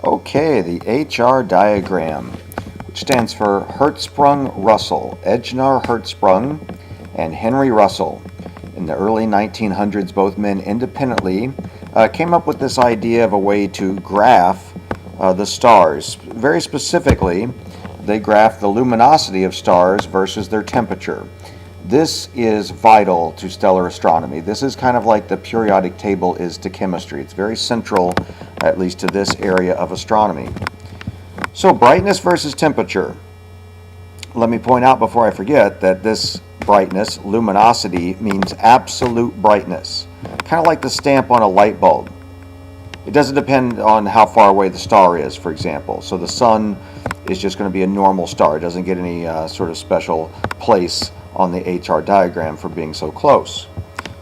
Okay, the HR diagram, which stands for Hertzsprung-Russell, Ejnar Hertzsprung and Henry Russell. In the early 1900s, both men independently came up with this idea of a way to graph the stars. Very specifically, they graphed the luminosity of stars versus their temperature. This is vital to stellar astronomy. This is kind of like the periodic table is to chemistry. It's very central, at least to this area of astronomy. So brightness versus temperature. Let me point out before I forget that this brightness, luminosity, means absolute brightness. Kind of like the stamp on a light bulb. It doesn't depend on how far away the star is, for example. So the sun is just going to be a normal star. It doesn't get any sort of special place on the HR diagram for being so close.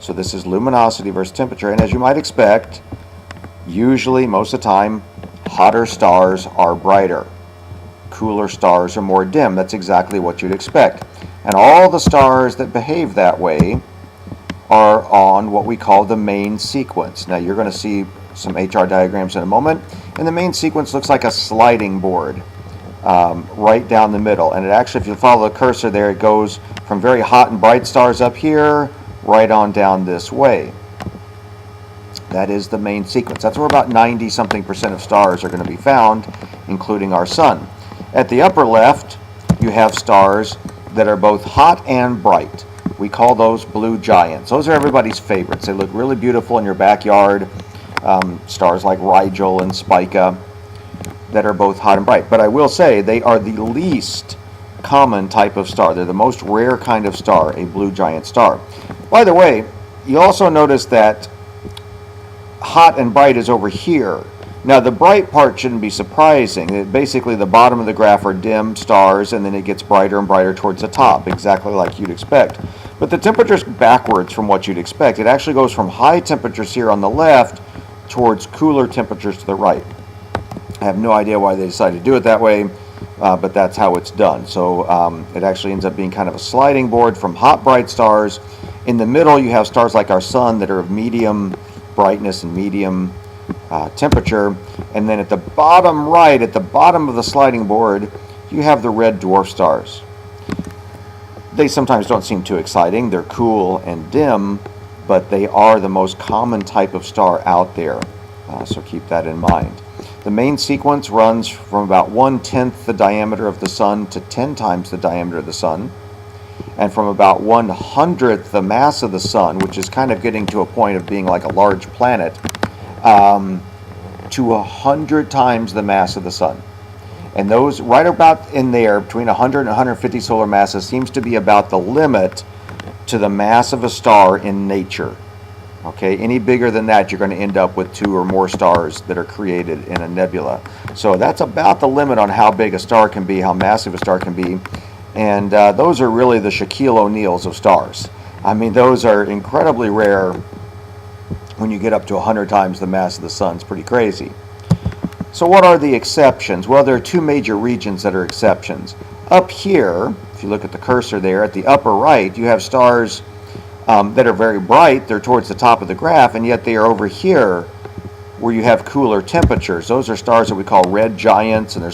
So this is luminosity versus temperature, and as you might expect, usually, most of the time, hotter stars are brighter. Cooler stars are more dim. That's exactly what you'd expect. And all the stars that behave that way are on what we call the main sequence. Now you're going to see some HR diagrams in a moment, and the main sequence looks like a sliding board right down the middle. And it actually, if you follow the cursor there, it goes from very hot and bright stars up here right on down this way. That is the main sequence. That's where about 90-something% of stars are going to be found, including our sun. At the upper left, you have stars that are both hot and bright. We call those blue giants. Those are everybody's favorites. They look really beautiful in your backyard. Stars like Rigel and Spica that are both hot and bright. But I will say they are the least common type of star. They're the most rare kind of star, a blue giant star. By the way, you also notice that hot and bright is over here. Now the bright part shouldn't be surprising. Basically the bottom of the graph are dim stars, and then it gets brighter and brighter towards the top, exactly like you'd expect. But the temperature's backwards from what you'd expect. It actually goes from high temperatures here on the left towards cooler temperatures to the right. I have no idea why they decided to do it that way, but that's how it's done. So it actually ends up being kind of a sliding board from hot, bright stars. In the middle, you have stars like our sun that are of medium brightness and medium temperature. And then at the bottom right, at the bottom of the sliding board, you have the red dwarf stars. They sometimes don't seem too exciting. They're cool and dim, but they are the most common type of star out there. So keep that in mind. The main sequence runs from about 1/10 the diameter of the sun to 10 times the diameter of the sun, and from about 1/100th the mass of the sun, which is kind of getting to a point of being like a large planet, to 100 times the mass of the sun. And those right about in there, between 100 and 150 solar masses, seems to be about the limit to the mass of a star in nature. Okay, any bigger than that, you're going to end up with 2 or more stars that are created in a nebula. So that's about the limit on how big a star can be, how massive a star can be. And those are really the Shaquille O'Neals of stars. I mean, those are incredibly rare. When you get up to 100 times the mass of the sun, it's pretty crazy. So what are the exceptions? Well, there are 2 major regions that are exceptions. Up here, if you look at the cursor there, at the upper right, you have stars that are very bright. They're towards the top of the graph, and yet they are over here where you have cooler temperatures. Those are stars that we call red giants, and there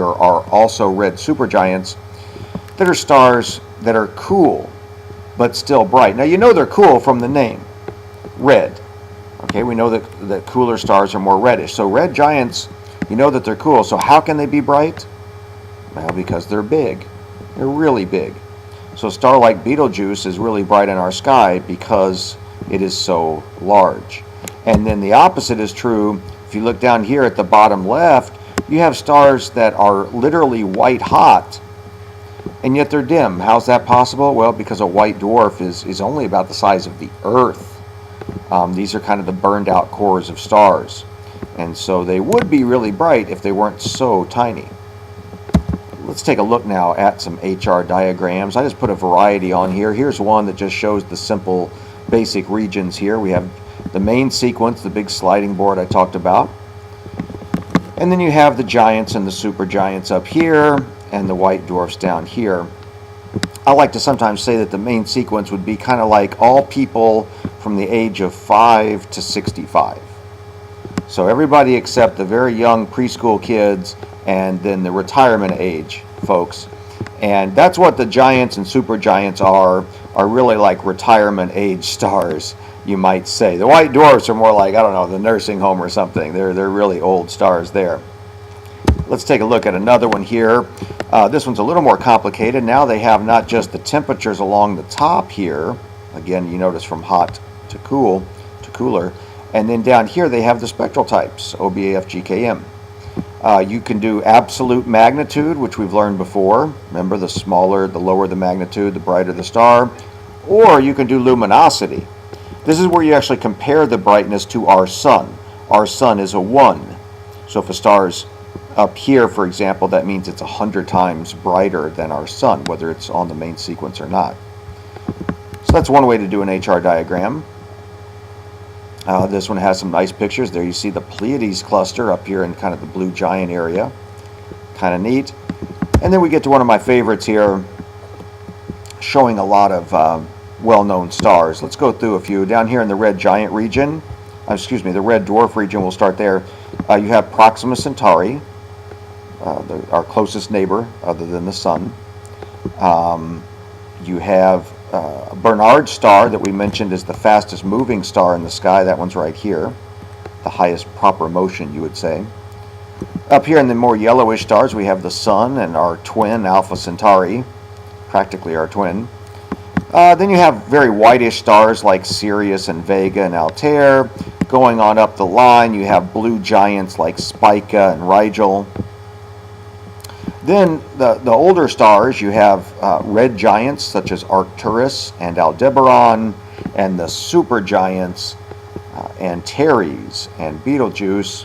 are also red supergiants that are stars that are cool but still bright. Now you know they're cool from the name, red. Okay, we know that cooler stars are more reddish. So red giants, you know that they're cool. So how can they be bright? Well, because they're big. They're really big. So a star like Betelgeuse is really bright in our sky because it is so large. And then the opposite is true. If you look down here at the bottom left, you have stars that are literally white hot, and yet they're dim. How's that possible? Well, because a white dwarf is only about the size of the Earth. These are kind of the burned out cores of stars. And so they would be really bright if they weren't so tiny. Let's take a look now at some HR diagrams. I just put a variety on here. Here's one that just shows the simple basic regions here. We have the main sequence, the big sliding board I talked about. And then you have the giants and the supergiants up here, and the white dwarfs down here. I like to sometimes say that the main sequence would be kind of like all people from the age of 5 to 65. So everybody except the very young preschool kids and then the retirement age folks. And that's what the giants and supergiants are really like retirement age stars, you might say. The white dwarfs are more like, I don't know, the nursing home or something. They're really old stars there. Let's take a look at another one here. This one's a little more complicated. Now they have not just the temperatures along the top here. Again, you notice from hot to cool to cooler. And then down here they have the spectral types, O, B, A, F, G, K, M. You can do absolute magnitude, which we've learned before. Remember, the smaller, the lower the magnitude, the brighter the star. Or you can do luminosity. This is where you actually compare the brightness to our sun. Our sun is a 1. So if a star's up here, for example, that means it's 100 times brighter than our sun, whether it's on the main sequence or not. So that's one way to do an HR diagram. This one has some nice pictures. There you see the Pleiades cluster up here in kind of the blue giant area. Kind of neat. And then we get to one of my favorites here, showing a lot of well-known stars. Let's go through a few. Down here in the red giant region, the red dwarf region, we'll start there. You have Proxima Centauri, our closest neighbor other than the sun. You have Bernard star that we mentioned is the fastest moving star in the sky. That one's right here, the highest proper motion, you would say. Up here in the more yellowish stars, we have the sun and our twin Alpha Centauri, practically our twin. Then you have very whitish stars like Sirius and Vega and Altair. Going on up the line, you have blue giants like Spica and Rigel. Then the older stars, you have red giants such as Arcturus and Aldebaran, and the supergiants Antares and Betelgeuse.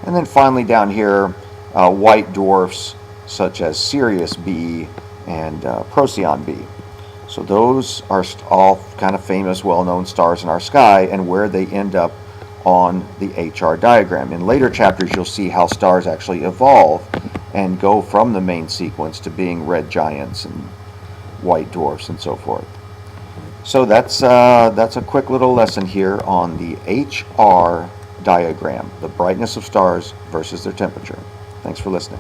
And then finally down here, white dwarfs such as Sirius B and Procyon B. So those are all kind of famous, well-known stars in our sky and where they end up on the HR diagram. In later chapters, you'll see how stars actually evolve and go from the main sequence to being red giants and white dwarfs and so forth. So that's a quick little lesson here on the HR diagram, the brightness of stars versus their temperature. Thanks for listening.